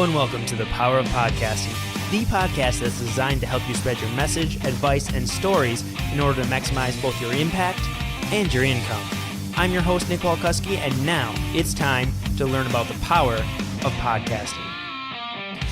Hello and welcome to the Power of Podcasting, the podcast that's designed to help you spread your message, advice, and stories in order to maximize both your impact and your income. I'm your host, Nick Palkowski, and now it's time to learn about the power of podcasting.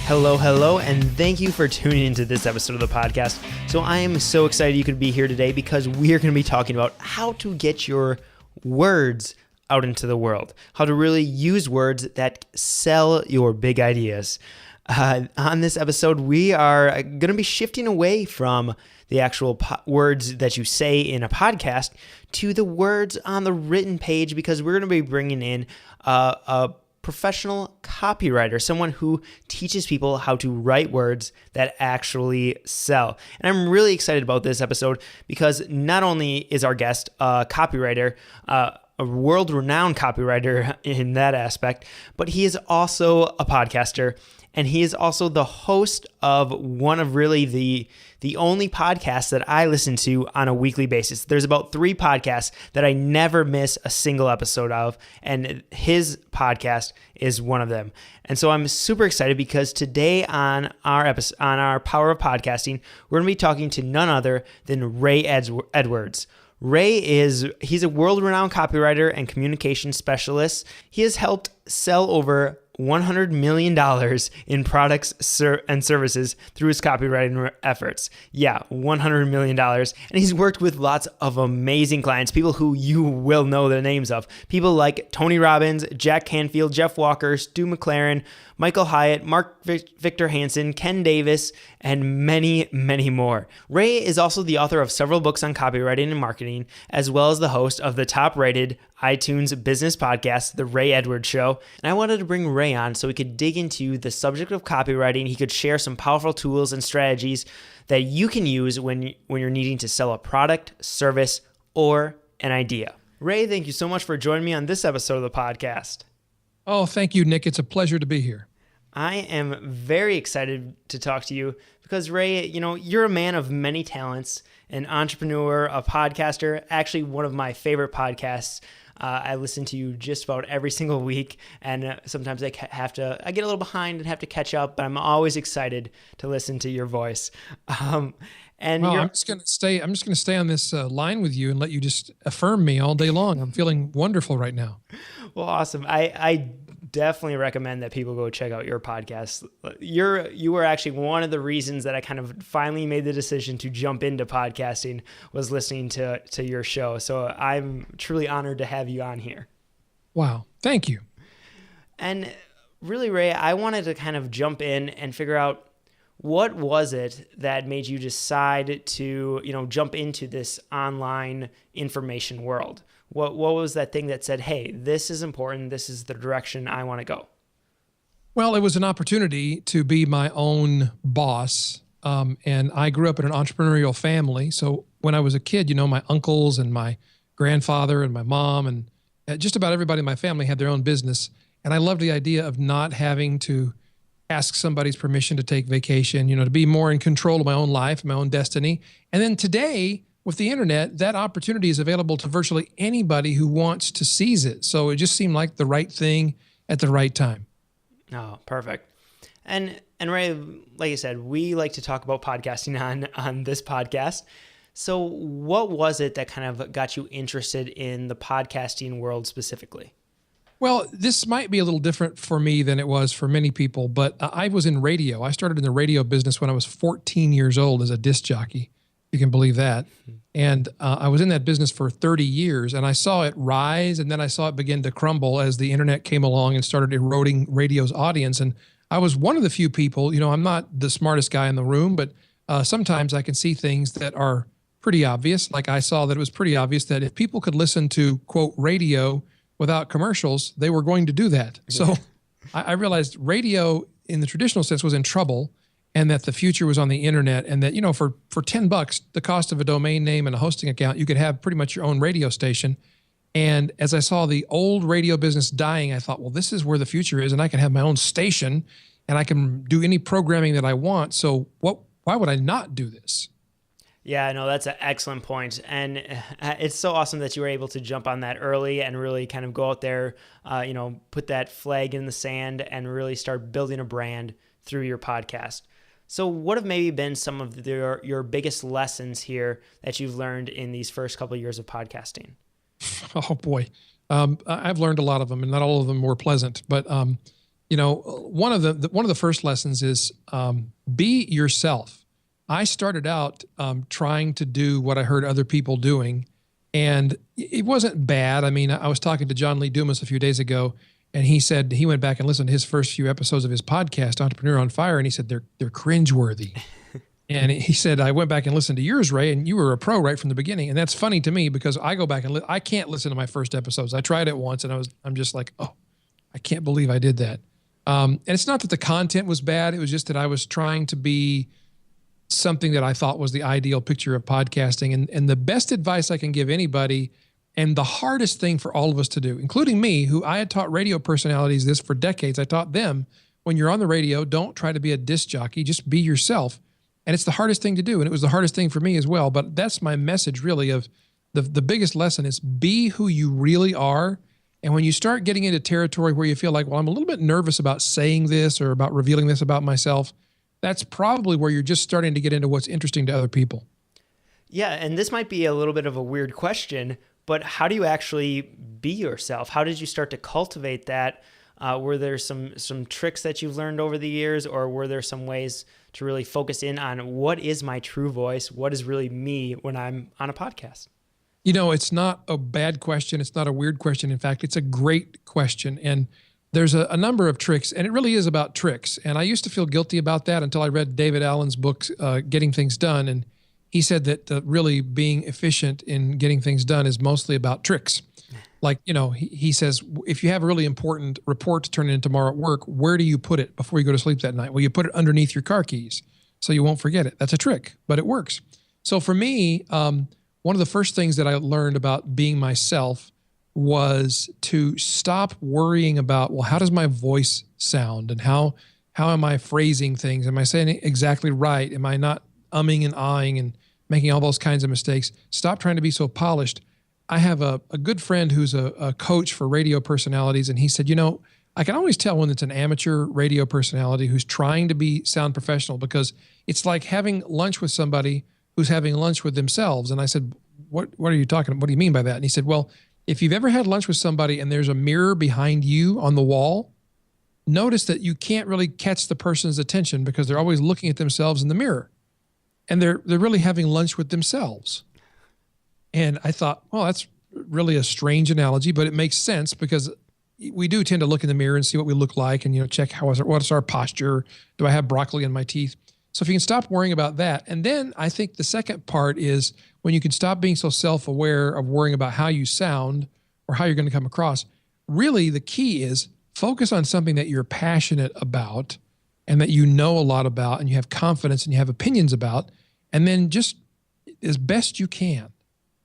Hello, and thank you for tuning into this episode of the podcast. So I am so excited you could be here today because we are going to be talking about how to get your words out into the world, how to really use words that sell your big ideas. On this episode, we are going to be shifting away from the actual words that you say in a podcast to the words on the written page, because we're going to be bringing in a professional copywriter, someone who teaches people how to write words that actually sell. And I'm really excited about this episode because not only is our guest a copywriter, a world-renowned copywriter in that aspect, but he is also a podcaster, and he is also the host of one of really the only podcasts that I listen to on a weekly basis. There's about 3 podcasts that I never miss a single episode of, and his podcast is one of them. And so I'm super excited because today on our Power of Podcasting, we're going to be talking to none other than Ray Edwards. Ray he's a world-renowned copywriter and communication specialist. He has helped sell over $100 million in products and services through his copywriting efforts. Yeah, $100 million. And he's worked with lots of amazing clients, people who you will know the names of. People like Tony Robbins, Jack Canfield, Jeff Walker, Stu McLaren, Michael Hyatt, Mark Victor Hansen, Ken Davis, and many, many more. Ray is also the author of several books on copywriting and marketing, as well as the host of the top-rated iTunes business podcast, The Ray Edwards Show. And I wanted to bring Ray on so we could dig into the subject of copywriting. He could share some powerful tools and strategies that you can use when you're needing to sell a product, service, or an idea. Ray, thank you so much for joining me on this episode of the podcast. Oh, thank you, Nick. It's a pleasure to be here. I am very excited to talk to you because, Ray, you're a man of many talents, an entrepreneur, a podcaster, actually one of my favorite podcasts. I listen to you just about every single week, and sometimes I get a little behind and have to catch up, but I'm always excited to listen to your voice. I'm just going to stay on this line with you and let you just affirm me all day long. I'm feeling wonderful right now. Well, awesome. I definitely recommend that people go check out your podcast. You were actually one of the reasons that I kind of finally made the decision to jump into podcasting, was listening to your show. So I'm truly honored to have you on here. Wow. Thank you. And really, Ray, I wanted to kind of jump in and figure out, what was it that made you decide to, jump into this online information world? What was that thing that said, hey, this is important, this is the direction I want to go? Well, it was an opportunity to be my own boss. And I grew up in an entrepreneurial family. So when I was a kid, my uncles and my grandfather and my mom and just about everybody in my family had their own business. And I loved the idea of not having to ask somebody's permission to take vacation, to be more in control of my own life, my own destiny. And then today, with the internet, that opportunity is available to virtually anybody who wants to seize it. So it just seemed like the right thing at the right time. Oh, perfect. And Ray, like I said, we like to talk about podcasting on this podcast. So what was it that kind of got you interested in the podcasting world specifically? Well, this might be a little different for me than it was for many people, but I was in radio. I started in the radio business when I was 14 years old as a disc jockey. You can believe that. And I was in that business for 30 years, and I saw it rise, and then I saw it begin to crumble as the internet came along and started eroding radio's audience. And I was one of the few people, I'm not the smartest guy in the room, but sometimes I can see things that are pretty obvious. Like I saw that it was pretty obvious that if people could listen to, quote, radio without commercials, they were going to do that. So I realized radio in the traditional sense was in trouble, and that the future was on the internet, and that, for $10, the cost of a domain name and a hosting account, you could have pretty much your own radio station. And as I saw the old radio business dying, I thought, well, this is where the future is, and I can have my own station, and I can do any programming that I want. So why would I not do this? Yeah, no, that's an excellent point. And it's so awesome that you were able to jump on that early and really kind of go out there, put that flag in the sand and really start building a brand through your podcast. So what have maybe been some of your biggest lessons here that you've learned in these first couple of years of podcasting? Oh boy. I've learned a lot of them, and not all of them were pleasant, but one of the first lessons is be yourself. I started out trying to do what I heard other people doing, and it wasn't bad. I mean, I was talking to John Lee Dumas a few days ago, and he said he went back and listened to his first few episodes of his podcast, Entrepreneur on Fire, and he said they're cringeworthy. And he said, I went back and listened to yours, Ray, and you were a pro right from the beginning. And that's funny to me because I go back and I can't listen to my first episodes. I tried it once, and I'm just like, oh, I can't believe I did that. And it's not that the content was bad. It was just that I was trying to be something that I thought was the ideal picture of podcasting. And the best advice I can give anybody, and the hardest thing for all of us to do, including me, who I had taught radio personalities this for decades, I taught them, when you're on the radio, don't try to be a disc jockey, just be yourself. And it's the hardest thing to do. And it was the hardest thing for me as well. But that's my message really of the biggest lesson is be who you really are. And when you start getting into territory where you feel like, well, I'm a little bit nervous about saying this or about revealing this about myself, that's probably where you're just starting to get into what's interesting to other people. Yeah, and this might be a little bit of a weird question, but how do you actually be yourself? How did you start to cultivate that? Were there some tricks that you've learned over the years, or were there some ways to really focus in on what is my true voice? What is really me when I'm on a podcast? It's not a bad question. It's not a weird question. In fact, it's a great question. And there's a number of tricks, and it really is about tricks. And I used to feel guilty about that until I read David Allen's book, Getting Things Done. And he said that really being efficient in getting things done is mostly about tricks. Like, he says, if you have a really important report to turn in tomorrow at work, where do you put it before you go to sleep that night? Well, you put it underneath your car keys so you won't forget it. That's a trick, but it works. So for me, one of the first things that I learned about being myself was to stop worrying about, well, how does my voice sound? And how am I phrasing things? Am I saying it exactly right? Am I not umming and ahhing and making all those kinds of mistakes? Stop trying to be so polished. I have a good friend who's a coach for radio personalities, and he said, I can always tell when it's an amateur radio personality who's trying to sound professional, because it's like having lunch with somebody who's having lunch with themselves. And I said, what are you talking about? What do you mean by that? And he said, well, if you've ever had lunch with somebody and there's a mirror behind you on the wall, notice that you can't really catch the person's attention because they're always looking at themselves in the mirror. And they're really having lunch with themselves. And I thought, well, that's really a strange analogy, but it makes sense because we do tend to look in the mirror and see what we look like and, check what's our posture? Do I have broccoli in my teeth? So if you can stop worrying about that. And then I think the second part is when you can stop being so self-aware of worrying about how you sound or how you're going to come across, really the key is focus on something that you're passionate about and that you know a lot about and you have confidence and you have opinions about. And then just as best you can,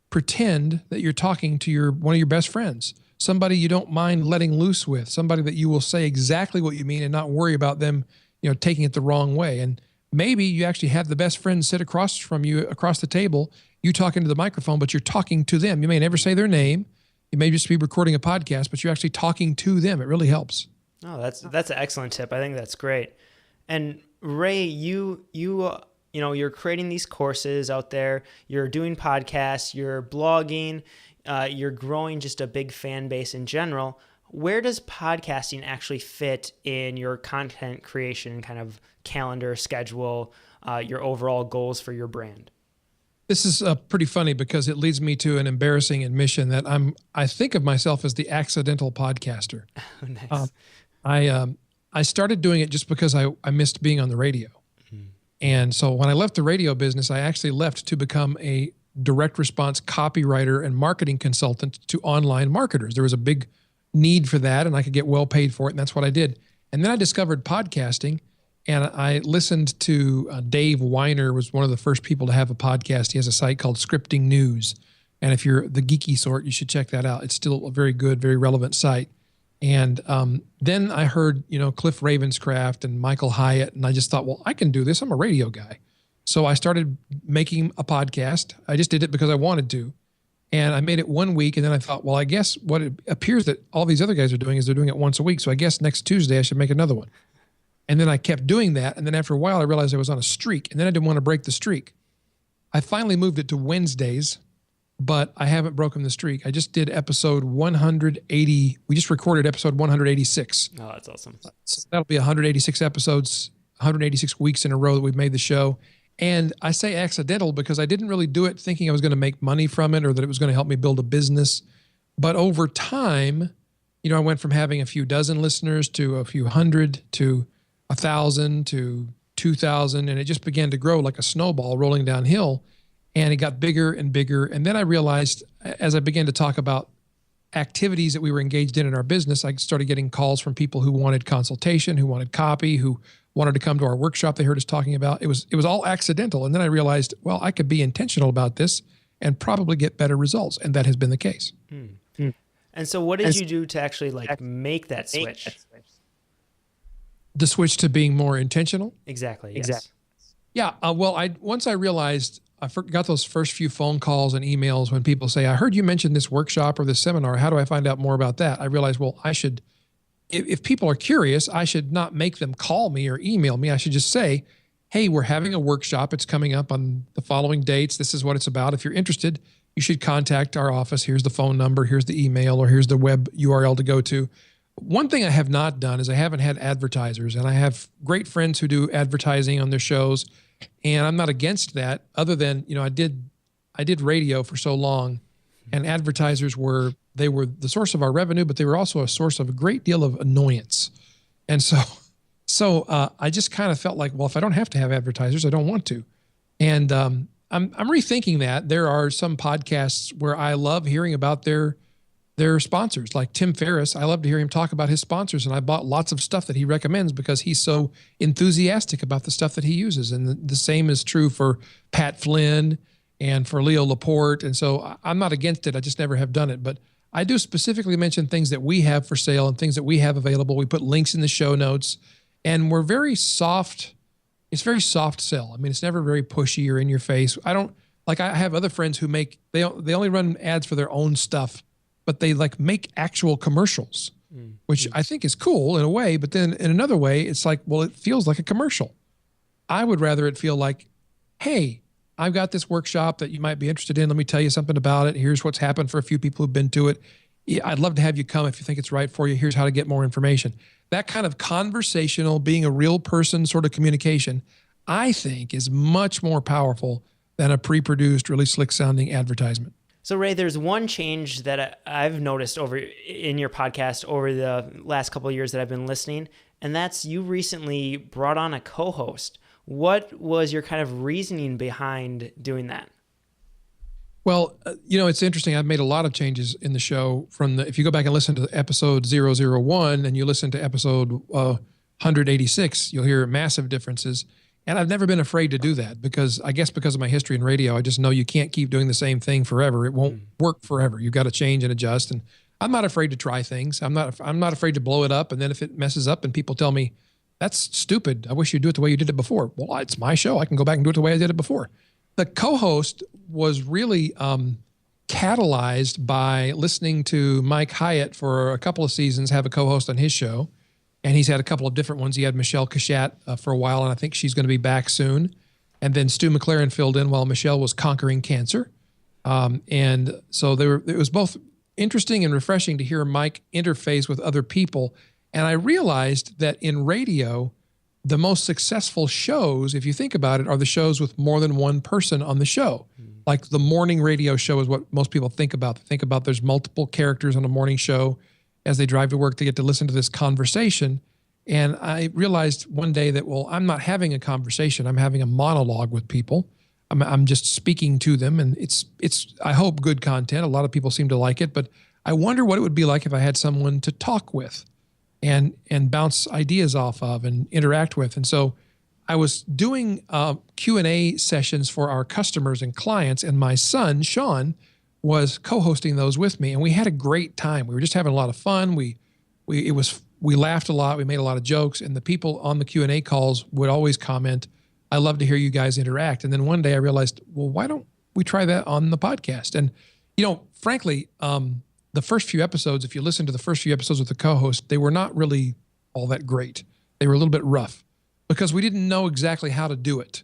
pretend that you're talking to one of your best friends, somebody you don't mind letting loose with, somebody that you will say exactly what you mean and not worry about them, taking it the wrong way. And maybe you actually have the best friend sit across from you, across the table, you talking to the microphone, but you're talking to them. You may never say their name. You may just be recording a podcast, but you're actually talking to them. It really helps. Oh, that's an excellent tip. I think that's great. And Ray, you're creating these courses out there, you're doing podcasts, you're blogging, you're growing just a big fan base in general. Where does podcasting actually fit in your content creation kind of calendar, schedule, your overall goals for your brand? This is pretty funny because it leads me to an embarrassing admission that I think of myself as the accidental podcaster. Nice. I started doing it just because I missed being on the radio. And so when I left the radio business, I actually left to become a direct response copywriter and marketing consultant to online marketers. There was a big need for that and I could get well paid for it. And that's what I did. And then I discovered podcasting and I listened to Dave Weiner was one of the first people to have a podcast. He has a site called Scripting News. And if you're the geeky sort, you should check that out. It's still a very good, very relevant site. And then I heard, Cliff Ravenscraft and Michael Hyatt, and I just thought, well, I can do this. I'm a radio guy. So I started making a podcast. I just did it because I wanted to. And I made it 1 week, and then I thought, well, I guess what it appears that all these other guys are doing is they're doing it once a week. So I guess next Tuesday I should make another one. And then I kept doing that. And then after a while, I realized I was on a streak, and then I didn't want to break the streak. I finally moved it to Wednesdays, but I haven't broken the streak. I just did episode 180. We just recorded episode 186. Oh, that's awesome. So that'll be 186 episodes, 186 weeks in a row that we've made the show. And I say accidental because I didn't really do it thinking I was going to make money from it or that it was going to help me build a business. But over time, I went from having a few dozen listeners to a few hundred to 1,000 to 2,000. And it just began to grow like a snowball rolling downhill. And it got bigger and bigger. And then I realized as I began to talk about activities that we were engaged in our business, I started getting calls from people who wanted consultation, who wanted copy, who wanted to come to our workshop they heard us talking about. It was all accidental. And then I realized, well, I could be intentional about this and probably get better results. And that has been the case. And so what did you do to actually make that switch? The switch to being more intentional? Exactly. Yes. Yeah. Once I realized, I got those first few phone calls and emails when people say, I heard you mention this workshop or this seminar. How do I find out more about that? I realized, well, I should, if people are curious, I should not make them call me or email me. I should just say, hey, we're having a workshop. It's coming up on the following dates. This is what it's about. If you're interested, you should contact our office. Here's the phone number. Here's the email, or here's the web URL to go to. One thing I have not done is I haven't had advertisers, and I have great friends who do advertising on their shows, and I'm not against that other than, I did radio for so long, and advertisers were the source of our revenue, but they were also a source of a great deal of annoyance. And so I just kind of felt like, well, if I don't have to have advertisers, I don't want to. And I'm rethinking that. There are some podcasts where I love hearing about their sponsors, like Tim Ferriss. I love to hear him talk about his sponsors, and I bought lots of stuff that he recommends because he's so enthusiastic about the stuff that he uses. And the same is true for Pat Flynn and for Leo Laporte. And so I'm not against it. I just never have done it. But I do specifically mention things that we have for sale and things that we have available. We put links in the show notes, and we're very soft. It's very soft sell. I mean, it's never very pushy or in your face. I have other friends who they only run ads for their own stuff, but they make actual commercials, which I think is cool in a way. But then in another way, it's like, well, it feels like a commercial. I would rather it feel like, hey, I've got this workshop that you might be interested in. Let me tell you something about it. Here's what's happened for a few people who've been to it. I'd love to have you come if you think it's right for you. Here's how to get more information. That kind of conversational, being a real person sort of communication, I think is much more powerful than a pre-produced, really slick sounding advertisement. So Ray, there's one change that I've noticed over in your podcast over the last couple of years that I've been listening, and that's you recently brought on a co-host. What was your kind of reasoning behind doing that? Well, it's interesting. I've made a lot of changes in the show if you go back and listen to episode 001 and you listen to episode 186, you'll hear massive differences. And I've never been afraid to do that because of my history in radio, I just know you can't keep doing the same thing forever. It won't work forever. You've got to change and adjust. And I'm not afraid to try things. I'm not afraid to blow it up. And then if it messes up and people tell me, that's stupid, I wish you'd do it the way you did it before. Well, it's my show. I can go back and do it the way I did it before. The co-host was really catalyzed by listening to Mike Hyatt for a couple of seasons have a co-host on his show. And he's had a couple of different ones. He had Michelle Cachat for a while, and I think she's going to be back soon. And then Stu McLaren filled in while Michelle was conquering cancer. And so it was both interesting and refreshing to hear Mike interface with other people. And I realized that in radio, the most successful shows, if you think about it, are the shows with more than one person on the show. Like the morning radio show is what most people think about. They think about there's multiple characters on a morning show. As they drive to work, they get to listen to this conversation. And I realized one day that, well, I'm not having a conversation. I'm having a monologue with people. I'm just speaking to them. And it's I hope, good content. A lot of people seem to like it. But I wonder what it would be like if I had someone to talk with and bounce ideas off of and interact with. And so I was doing Q&A sessions for our customers and clients. And my son, Sean, was co-hosting those with me, and we had a great time. We were just having a lot of fun. We laughed a lot. We made a lot of jokes, and the people on the Q&A calls would always comment, I love to hear you guys interact. And then one day I realized, well, why don't we try that on the podcast? And, frankly, the first few episodes, if you listen to the first few episodes with the co-host, they were not really all that great. They were a little bit rough because we didn't know exactly how to do it.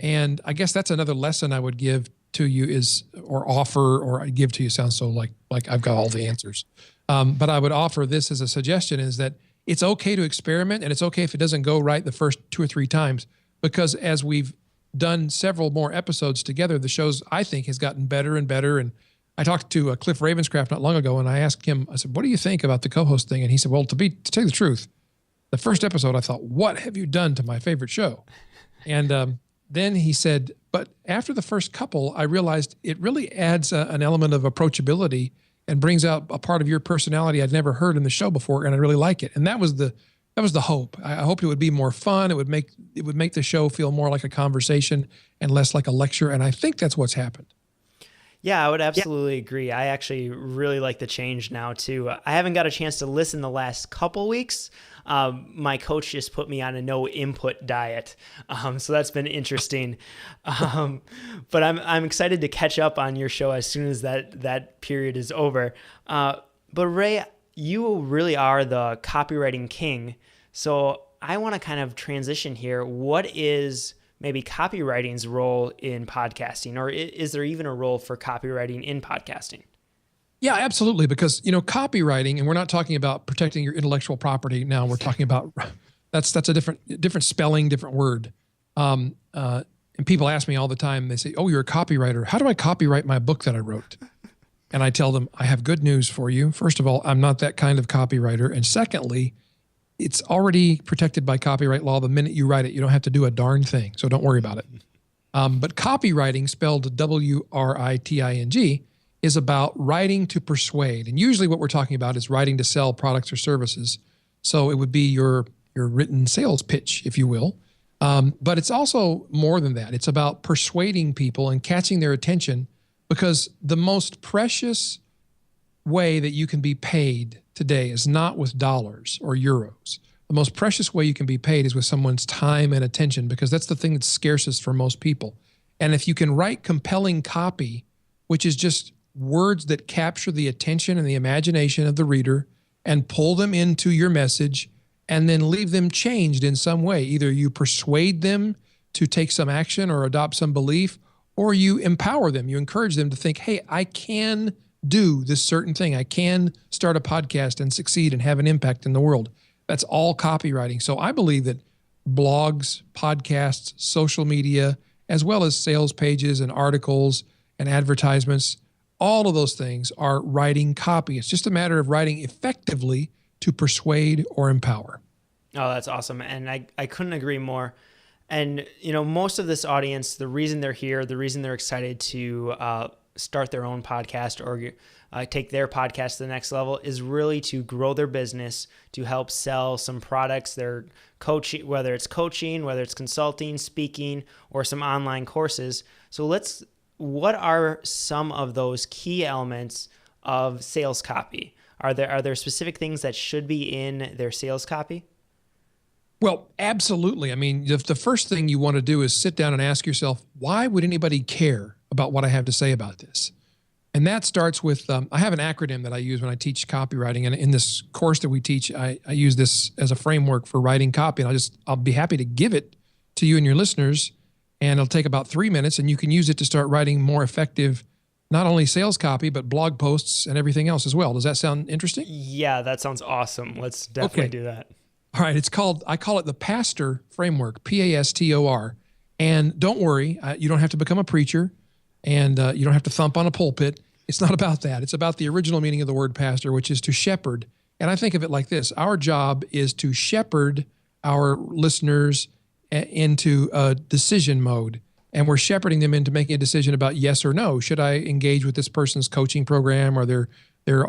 And I guess that's another lesson I would give to you or I give to you sounds so like I've got all the answers. But I would offer this as a suggestion is that it's okay to experiment, and it's okay if it doesn't go right the first 2 or 3 times, because as we've done several more episodes together, the shows, I think, has gotten better and better. And I talked to Cliff Ravenscraft not long ago, and I asked him, I said, what do you think about the co-host thing? And he said, well, to tell you the truth, the first episode, I thought, what have you done to my favorite show? And then he said, but after the first couple, I realized it really adds an element of approachability and brings out a part of your personality I'd never heard in the show before, and I really like it. And that was the hope. I hoped it would be more fun. It would make the show feel more like a conversation and less like a lecture. And I think that's what's happened. Yeah, I would absolutely agree. I actually really like the change now too. I haven't got a chance to listen the last couple weeks. My coach just put me on a no input diet. So that's been interesting. But I'm excited to catch up on your show as soon as that period is over. But Ray, you really are the copywriting king. So I want to kind of transition here. What is maybe copywriting's role in podcasting, or is there even a role for copywriting in podcasting? Yeah, absolutely. Because, copywriting, and we're not talking about protecting your intellectual property now. We're talking about, that's a different spelling, different word. And people ask me all the time, they say, oh, you're a copywriter. How do I copyright my book that I wrote? And I tell them, I have good news for you. First of all, I'm not that kind of copywriter. And secondly, it's already protected by copyright law the minute you write it. You don't have to do a darn thing, so don't worry about it. But copywriting, spelled W-R-I-T-I-N-G, is about writing to persuade. And usually what we're talking about is writing to sell products or services. So it would be your written sales pitch, if you will. But it's also more than that. It's about persuading people and catching their attention, because the most precious way that you can be paid today is not with dollars or euros. The most precious way you can be paid is with someone's time and attention, because that's the thing that's scarcest for most people. And if you can write compelling copy, which is just words that capture the attention and the imagination of the reader and pull them into your message and then leave them changed in some way, either you persuade them to take some action or adopt some belief, or you empower them, you encourage them to think, hey, I can do this certain thing. I can start a podcast and succeed and have an impact in the world. That's all copywriting. So I believe that blogs, podcasts, social media, as well as sales pages and articles and advertisements, all of those things are writing copy. It's just a matter of writing effectively to persuade or empower. Oh, that's awesome. And I couldn't agree more. And, most of this audience, the reason they're here, the reason they're excited to start their own podcast or take their podcast to the next level is really to grow their business, to help sell some products, their coaching, whether it's coaching, whether it's consulting, speaking, or some online courses. So what are some of those key elements of sales copy? Are there specific things that should be in their sales copy? Well, absolutely. I mean, the first thing you want to do is sit down and ask yourself, why would anybody care about what I have to say about this? And that starts with, I have an acronym that I use when I teach copywriting. And in this course that we teach, I use this as a framework for writing copy. And I'll be happy to give it to you and your listeners. And it'll take about 3 minutes, and you can use it to start writing more effective, not only sales copy, but blog posts and everything else as well. Does that sound interesting? Yeah, that sounds awesome. Let's definitely do that. All right. I call it the PASTOR framework, P-A-S-T-O-R. And don't worry, you don't have to become a preacher, and you don't have to thump on a pulpit. It's not about that. It's about the original meaning of the word pastor, which is to shepherd. And I think of it like this. Our job is to shepherd our listeners into a decision mode. And we're shepherding them into making a decision about yes or no. Should I engage with this person's coaching program or their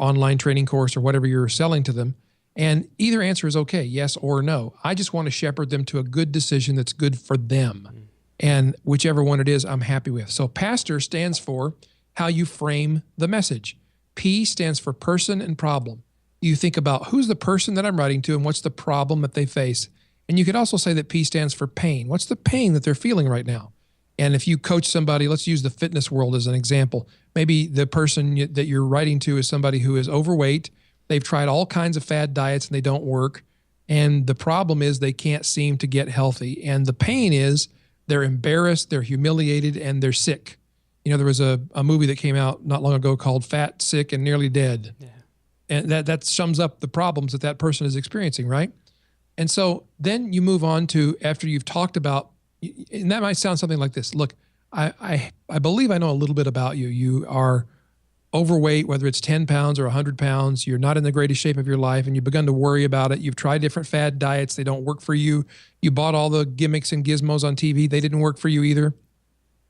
online training course or whatever you're selling to them? And either answer is okay, yes or no. I just want to shepherd them to a good decision that's good for them. And whichever one it is, I'm happy with. So PASTOR stands for how you frame the message. P stands for person and problem. You think about who's the person that I'm writing to and what's the problem that they face. And you could also say that P stands for pain. What's the pain that they're feeling right now? And if you coach somebody, let's use the fitness world as an example. Maybe the person that you're writing to is somebody who is overweight. They've tried all kinds of fad diets and they don't work. And the problem is they can't seem to get healthy. And the pain is they're embarrassed, they're humiliated, and they're sick. You know, there was a movie that came out not long ago called Fat, Sick, and Nearly Dead. Yeah. And that sums up the problems that person is experiencing, right? And so then you move on to, after you've talked about, and that might sound something like this. Look, I believe I know a little bit about you. You are overweight, whether it's 10 pounds or 100 pounds. You're not in the greatest shape of your life, and you've begun to worry about it. You've tried different fad diets. They don't work for you. You bought all the gimmicks and gizmos on TV. They didn't work for you either.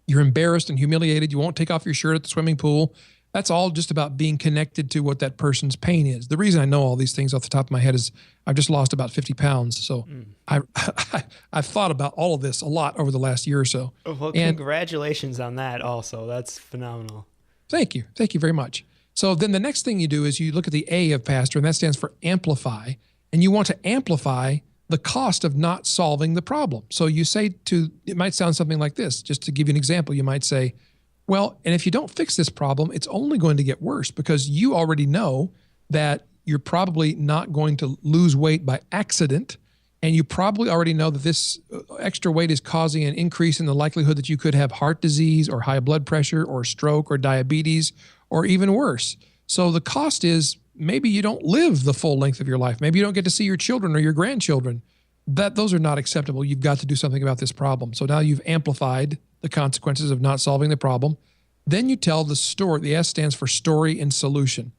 You're embarrassed and humiliated. You won't take off your shirt at the swimming pool. That's all just about being connected to what that person's pain is. The reason I know all these things off the top of my head is I've just lost about 50 pounds. So I've thought about all of this a lot over the last year or so. Well, congratulations on that also. That's phenomenal. Thank you. Thank you very much. So then the next thing you do is you look at the A of pastor, and that stands for amplify. And you want to amplify the cost of not solving the problem. So you say it might sound something like this. Just to give you an example, you might say, well, and if you don't fix this problem, it's only going to get worse, because you already know that you're probably not going to lose weight by accident. And you probably already know that this extra weight is causing an increase in the likelihood that you could have heart disease or high blood pressure or stroke or diabetes or even worse. So the cost is maybe you don't live the full length of your life. Maybe you don't get to see your children or your grandchildren. Those are not acceptable. You've got to do something about this problem. So now you've amplified the consequences of not solving the problem. Then you tell the story. The S stands for story and solution.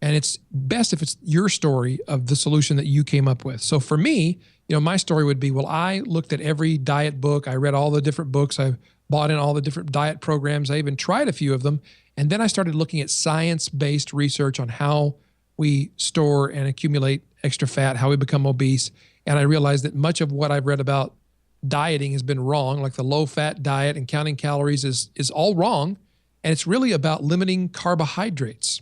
And it's best if it's your story of the solution that you came up with. So for me, my story would be, well, I looked at every diet book. I read all the different books. I bought in all the different diet programs. I even tried a few of them. And then I started looking at science-based research on how we store and accumulate extra fat, how we become obese. And I realized that much of what I've read about dieting has been wrong, like the low-fat diet and counting calories is all wrong. And it's really about limiting carbohydrates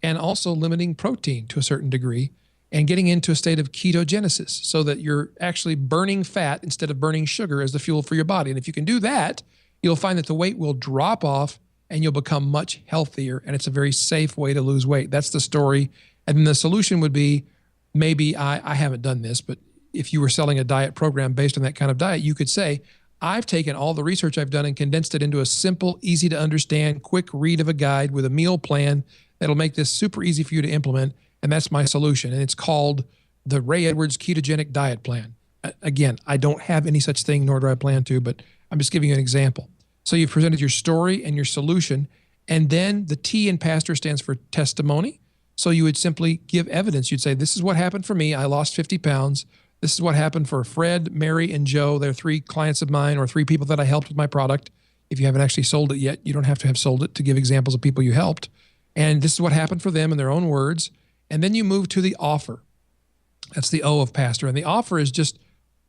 and also limiting protein to a certain degree and getting into a state of ketogenesis so that you're actually burning fat instead of burning sugar as the fuel for your body. And if you can do that, you'll find that the weight will drop off and you'll become much healthier. And it's a very safe way to lose weight. That's the story. And then the solution would be, maybe I haven't done this, but if you were selling a diet program based on that kind of diet, you could say, I've taken all the research I've done and condensed it into a simple, easy to understand, quick read of a guide with a meal plan that'll make this super easy for you to implement. And that's my solution. And it's called the Ray Edwards Ketogenic Diet Plan. Again, I don't have any such thing, nor do I plan to, but I'm just giving you an example. So you've presented your story and your solution. And then the T in pastor stands for testimony. So you would simply give evidence. You'd say, this is what happened for me. I lost 50 pounds. This is what happened for Fred, Mary, and Joe. They're 3 clients of mine, or 3 people that I helped with my product. If you haven't actually sold it yet, you don't have to have sold it to give examples of people you helped. And this is what happened for them in their own words. And then you move to the offer. That's the O of pastor. And the offer is just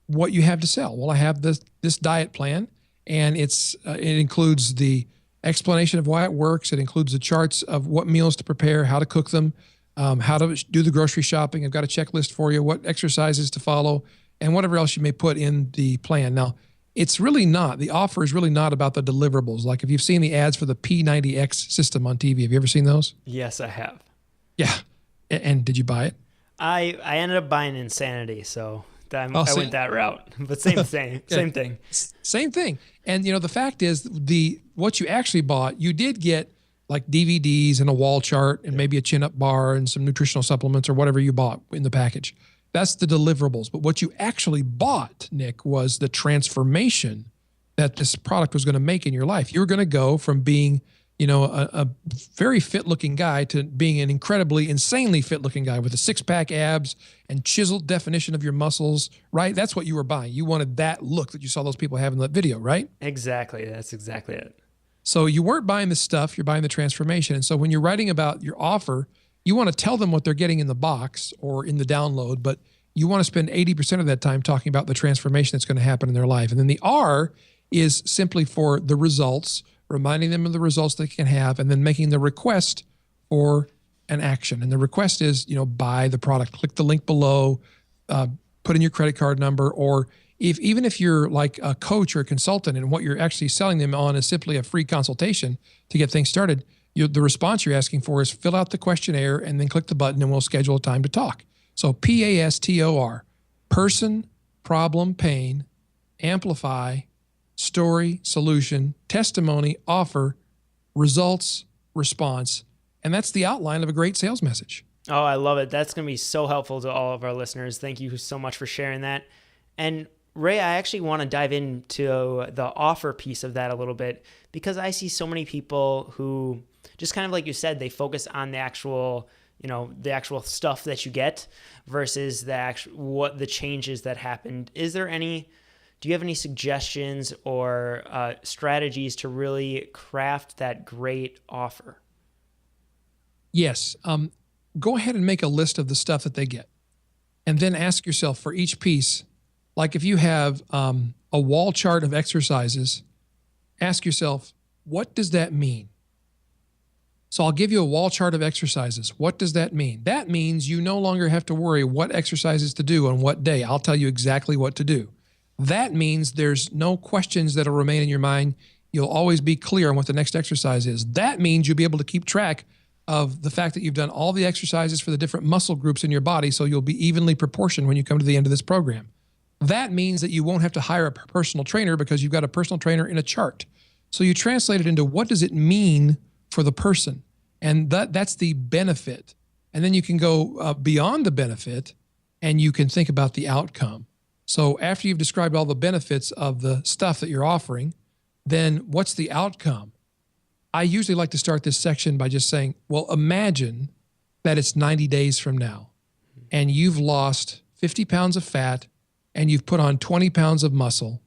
what you have to sell. Well, I have this diet plan, and it includes the explanation of why it works. It includes the charts of what meals to prepare, how to cook them, how to do the grocery shopping. I've got a checklist for you, what exercises to follow, and whatever else you may put in the plan. Now, the offer is really not about the deliverables. Like if you've seen the ads for the P90X system on TV, have you ever seen those? Yes, I have. Yeah. And did you buy it? I ended up buying Insanity, so I went that route. But same thing. Same thing. Same thing. And the fact is, what you actually bought, you did get like DVDs and a wall chart and maybe a chin-up bar and some nutritional supplements or whatever you bought in the package. That's the deliverables. But what you actually bought, Nick, was the transformation that this product was going to make in your life. You were going to go from being a very fit-looking guy to being an incredibly, insanely fit-looking guy with a six-pack abs and chiseled definition of your muscles, right? That's what you were buying. You wanted that look that you saw those people have in that video, right? Exactly. That's exactly it. So you weren't buying the stuff, you're buying the transformation. And so when you're writing about your offer, you want to tell them what they're getting in the box or in the download, but you want to spend 80% of that time talking about the transformation that's going to happen in their life. And then the R is simply for the results, reminding them of the results they can have, and then making the request for an action. And the request is, buy the product. Click the link below, put in your credit card number, or even if you're like a coach or a consultant and what you're actually selling them on is simply a free consultation to get things started, the response you're asking for is fill out the questionnaire and then click the button and we'll schedule a time to talk. So PASTOR, person, problem, pain, amplify, story, solution, testimony, offer, results, response. And that's the outline of a great sales message. Oh, I love it. That's going to be so helpful to all of our listeners. Thank you so much for sharing that. And Ray, I actually want to dive into the offer piece of that a little bit, because I see so many people who just kind of like you said, they focus on the actual stuff that you get versus what the changes that happened. Do you have any suggestions or strategies to really craft that great offer? Yes. Go ahead and make a list of the stuff that they get. And then ask yourself for each piece, like if you have a wall chart of exercises, ask yourself, what does that mean? So I'll give you a wall chart of exercises. What does that mean? That means you no longer have to worry what exercises to do on what day. I'll tell you exactly what to do. That means there's no questions that'll remain in your mind. You'll always be clear on what the next exercise is. That means you'll be able to keep track of the fact that you've done all the exercises for the different muscle groups in your body, so you'll be evenly proportioned when you come to the end of this program. That means that you won't have to hire a personal trainer because you've got a personal trainer in a chart. So you translate it into what does it mean for the person? And that's the benefit. And then you can go beyond the benefit and you can think about the outcome. So after you've described all the benefits of the stuff that you're offering, then what's the outcome? I usually like to start this section by just saying, well, imagine that it's 90 days from now and you've lost 50 pounds of fat and you've put on 20 pounds of muscle,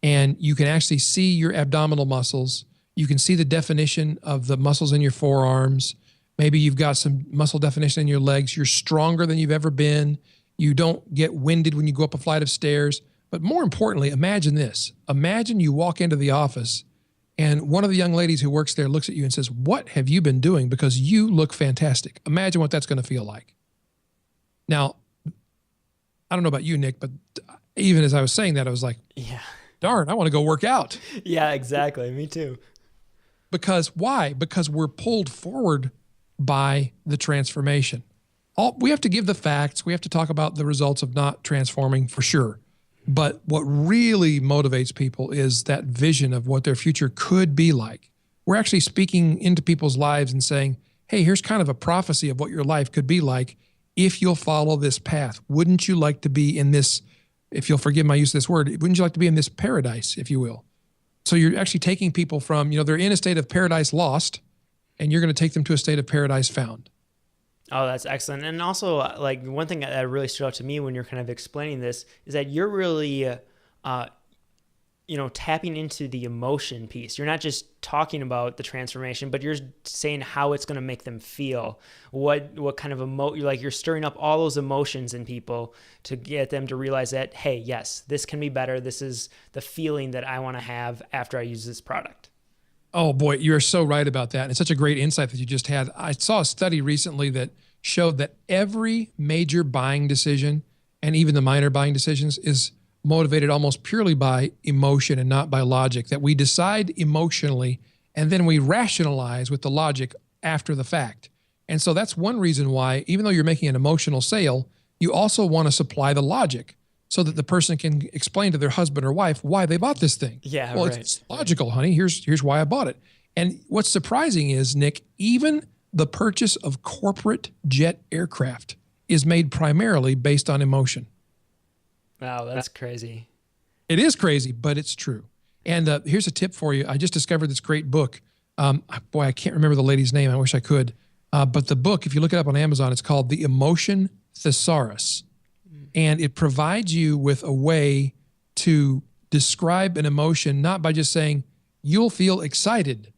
and you can actually see your abdominal muscles. You can see the definition of the muscles in your forearms. Maybe you've got some muscle definition in your legs. You're stronger than you've ever been. You don't get winded when you go up a flight of stairs. But more importantly, imagine this. Imagine you walk into the office and one of the young ladies who works there looks at you and says, what have you been doing? Because you look fantastic. Imagine what that's going to feel like. Now, I don't know about you, Nick, but even as I was saying that, I was like, yeah, darn, I want to go work out. Yeah, exactly. Me too. Because why? Because we're pulled forward by the transformation. We have to give the facts. We have to talk about the results of not transforming for sure. But what really motivates people is that vision of what their future could be like. We're actually speaking into people's lives and saying, hey, here's kind of a prophecy of what your life could be like if you'll follow this path. Wouldn't you like to be in this, if you'll forgive my use of this word, wouldn't you like to be in this paradise, if you will? So you're actually taking people from, they're in a state of paradise lost, and you're going to take them to a state of paradise found. Oh, that's excellent. And also, like, one thing that really stood out to me when you're kind of explaining this is that you're really, tapping into the emotion piece. You're not just talking about the transformation, but you're saying how it's going to make them feel. What kind of you're stirring up all those emotions in people to get them to realize that, hey, yes, this can be better. This is the feeling that I want to have after I use this product. Oh boy, you're so right about that. It's such a great insight that you just had. I saw a study recently that showed that every major buying decision and even the minor buying decisions is motivated almost purely by emotion and not by logic, that we decide emotionally and then we rationalize with the logic after the fact. And so that's one reason why, even though you're making an emotional sale, you also want to supply the logic so that the person can explain to their husband or wife why they bought this thing. Yeah, well, right. It's logical, honey. Here's why I bought it. And what's surprising is, Nick, even the purchase of corporate jet aircraft is made primarily based on emotion. Wow, that's crazy. It is crazy, but it's true. And here's a tip for you. I just discovered this great book. I can't remember the lady's name. I wish I could. But the book, if you look it up on Amazon, it's called The Emotion Thesaurus. And it provides you with a way to describe an emotion, not by just saying, you'll feel excited,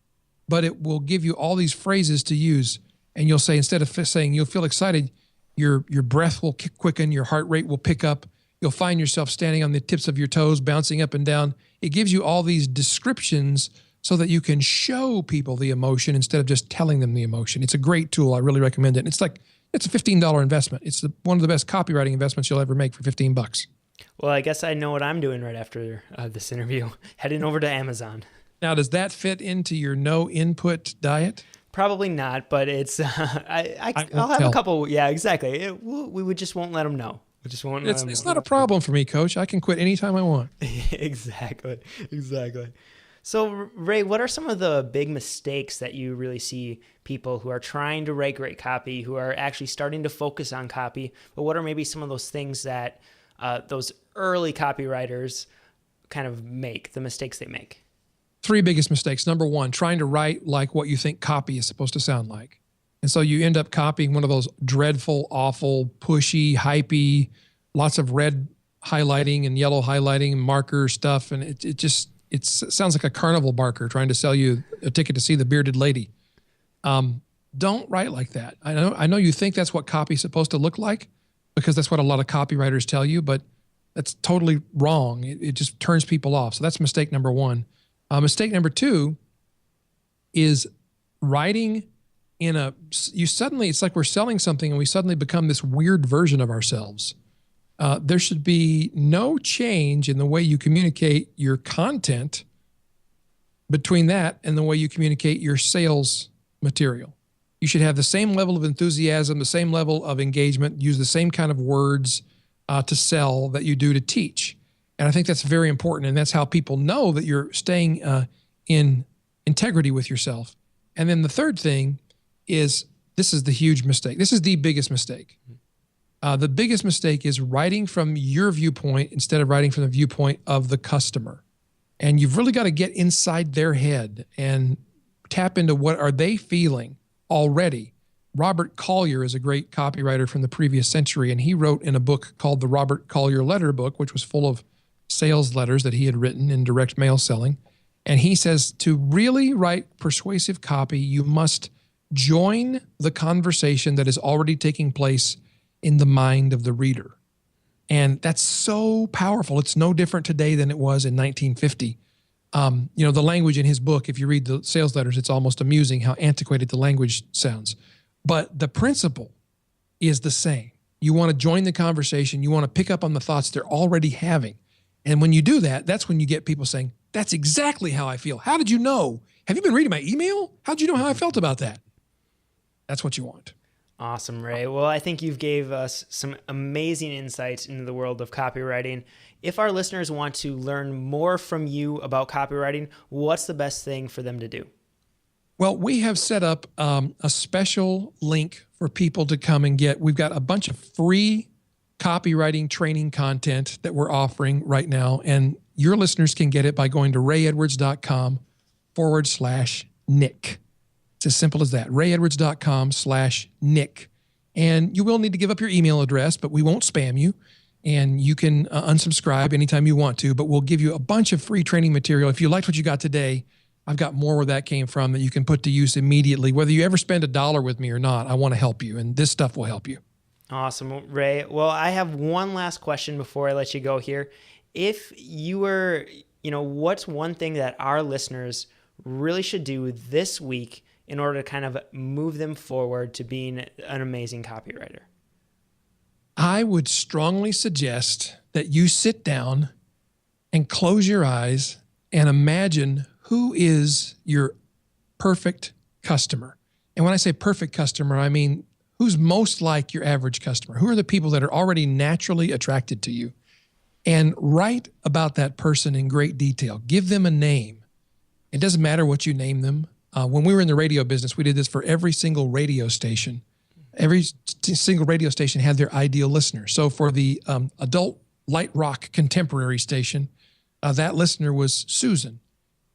but it will give you all these phrases to use. And you'll say, instead of saying you'll feel excited, your breath will quicken, your heart rate will pick up. You'll find yourself standing on the tips of your toes, bouncing up and down. It gives you all these descriptions so that you can show people the emotion instead of just telling them the emotion. It's a great tool. I really recommend it. And it's like It's a $15 investment. It's one of the best copywriting investments you'll ever make for $15. Well, I guess I know what I'm doing right after this interview. Heading over to Amazon. Now, does that fit into your no input diet? Probably not, but it's I'll have a couple. Yeah, exactly. We just won't let them know. We just won't. It's not a problem for me, Coach. I can quit anytime I want. Exactly. So, Ray, what are some of the big mistakes that you really see people who are trying to write great copy, who are actually starting to focus on copy, but what are maybe some of those things that those early copywriters kind of make, the mistakes they make? 3 biggest mistakes. Number 1, trying to write like what you think copy is supposed to sound like. And so you end up copying one of those dreadful, awful, pushy, hypey, lots of red highlighting and yellow highlighting and marker stuff. And it sounds like a carnival barker trying to sell you a ticket to see the bearded lady. Don't write like that. I know you think that's what copy is supposed to look like because that's what a lot of copywriters tell you, but that's totally wrong. It just turns people off. So that's mistake number 1. Mistake number 2 is writing it's like we're selling something and we suddenly become this weird version of ourselves. There should be no change in the way you communicate your content between that and the way you communicate your sales material. You should have the same level of enthusiasm, the same level of engagement, use the same kind of words to sell that you do to teach. And I think that's very important. And that's how people know that you're staying in integrity with yourself. And then the third thing is, this is the huge mistake. This is the biggest mistake. The biggest mistake is writing from your viewpoint instead of writing from the viewpoint of the customer. And you've really got to get inside their head and tap into what are they feeling already. Robert Collier is a great copywriter from the previous century, and he wrote in a book called the Robert Collier Letter Book, which was full of sales letters that he had written in direct mail selling. And he says to really write persuasive copy, you must join the conversation that is already taking place in the mind of the reader. And that's so powerful. It's no different today than it was in 1950. The language in his book, if you read the sales letters, it's almost amusing how antiquated the language sounds. But the principle is the same. You want to join the conversation. You want to pick up on the thoughts they're already having. And when you do that, that's when you get people saying, that's exactly how I feel. How did you know? Have you been reading my email? How'd you know how I felt about that? That's what you want. Awesome, Ray. Well, I think you've gave us some amazing insights into the world of copywriting. If our listeners want to learn more from you about copywriting, what's the best thing for them to do? Well, we have set up a special link for people to come and get. We've got a bunch of free copywriting training content that we're offering right now. And your listeners can get it by going to rayedwards.com/Nick. It's as simple as that, rayedwards.com/Nick. And you will need to give up your email address, but we won't spam you. And you can unsubscribe anytime you want to, but we'll give you a bunch of free training material. If you liked what you got today, I've got more where that came from that you can put to use immediately. Whether you ever spend $1 with me or not, I want to help you, and this stuff will help you. Awesome, Ray. Well, I have one last question before I let you go here. If you were, what's one thing that our listeners really should do this week in order to kind of move them forward to being an amazing copywriter? I would strongly suggest that you sit down and close your eyes and imagine who is your perfect customer. And when I say perfect customer, I mean who's most like your average customer. Who are the people that are already naturally attracted to you? And write about that person in great detail. Give them a name. It doesn't matter what you name them. When we were in the radio business, we did this for every single radio station. Every single radio station had their ideal listener. So for the adult light rock contemporary station, that listener was Susan.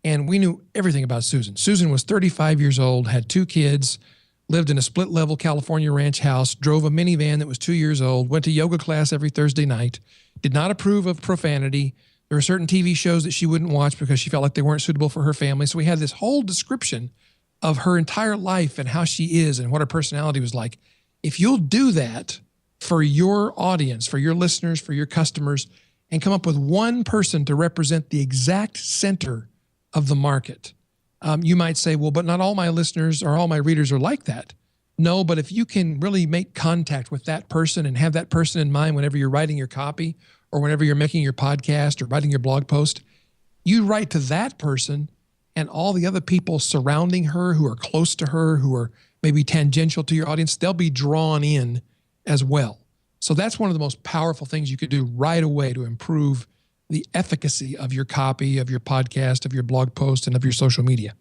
And we knew everything about Susan. Susan was 35 years old, had 2 kids, lived in a split-level California ranch house, drove a minivan that was 2 years old, went to yoga class every Thursday night, did not approve of profanity. There were certain TV shows that she wouldn't watch because she felt like they weren't suitable for her family. So we had this whole description of her entire life and how she is and what her personality was like. If you'll do that for your audience, for your listeners, for your customers, and come up with one person to represent the exact center of the market, you might say, well, but not all my listeners or all my readers are like that. No, but if you can really make contact with that person and have that person in mind whenever you're writing your copy or whenever you're making your podcast or writing your blog post, you write to that person and all the other people surrounding her who are close to her, who are maybe tangential to your audience, they'll be drawn in as well. So that's one of the most powerful things you could do right away to improve the efficacy of your copy, of your podcast, of your blog post, and of your social media.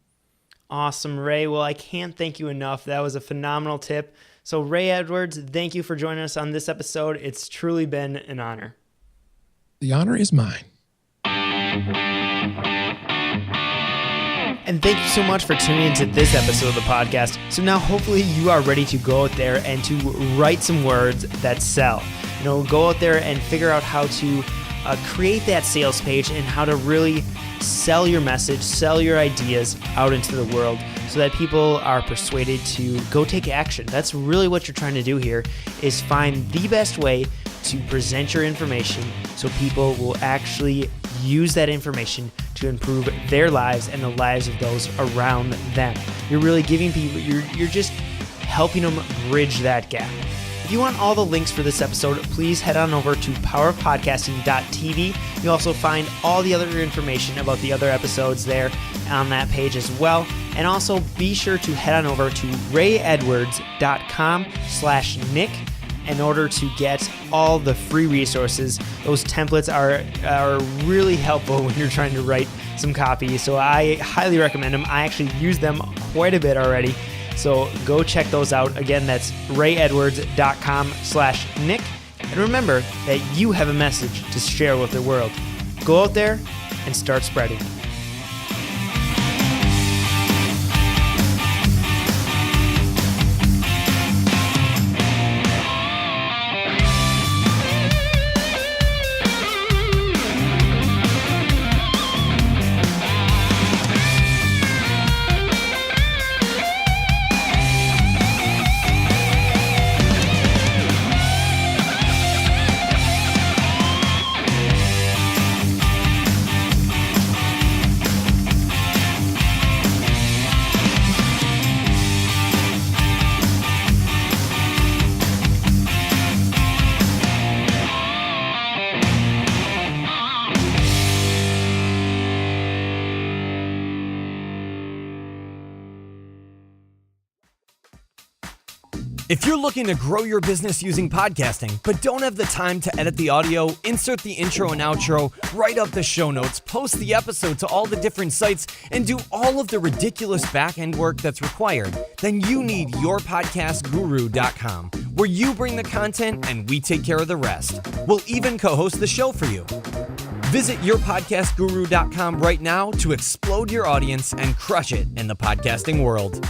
Awesome, Ray. Well, I can't thank you enough. That was a phenomenal tip. So, Ray Edwards, thank you for joining us on this episode. It's truly been an honor. The honor is mine. And thank you so much for tuning into this episode of the podcast. So now hopefully you are ready to go out there and to write some words that sell. Go out there and figure out how to create that sales page and how to really sell your message, sell your ideas out into the world so that people are persuaded to go take action. That's really what you're trying to do here, is find the best way to present your information so people will actually use that information to improve their lives and the lives of those around them. You're really giving people, you're just helping them bridge that gap. If you want all the links for this episode, please head on over to powerofpodcasting.tv. You'll also find all the other information about the other episodes there on that page as well. And also be sure to head on over to rayedwards.com/Nick in order to get all the free resources. Those templates are really helpful when you're trying to write some copy. So I highly recommend them. I actually use them quite a bit already. So go check those out. Again, that's rayedwards.com/Nick. And remember that you have a message to share with the world. Go out there and start spreading it. If you're looking to grow your business using podcasting, but don't have the time to edit the audio, insert the intro and outro, write up the show notes, post the episode to all the different sites, and do all of the ridiculous back-end work that's required, then you need yourpodcastguru.com, where you bring the content and we take care of the rest. We'll even co-host the show for you. Visit yourpodcastguru.com right now to explode your audience and crush it in the podcasting world.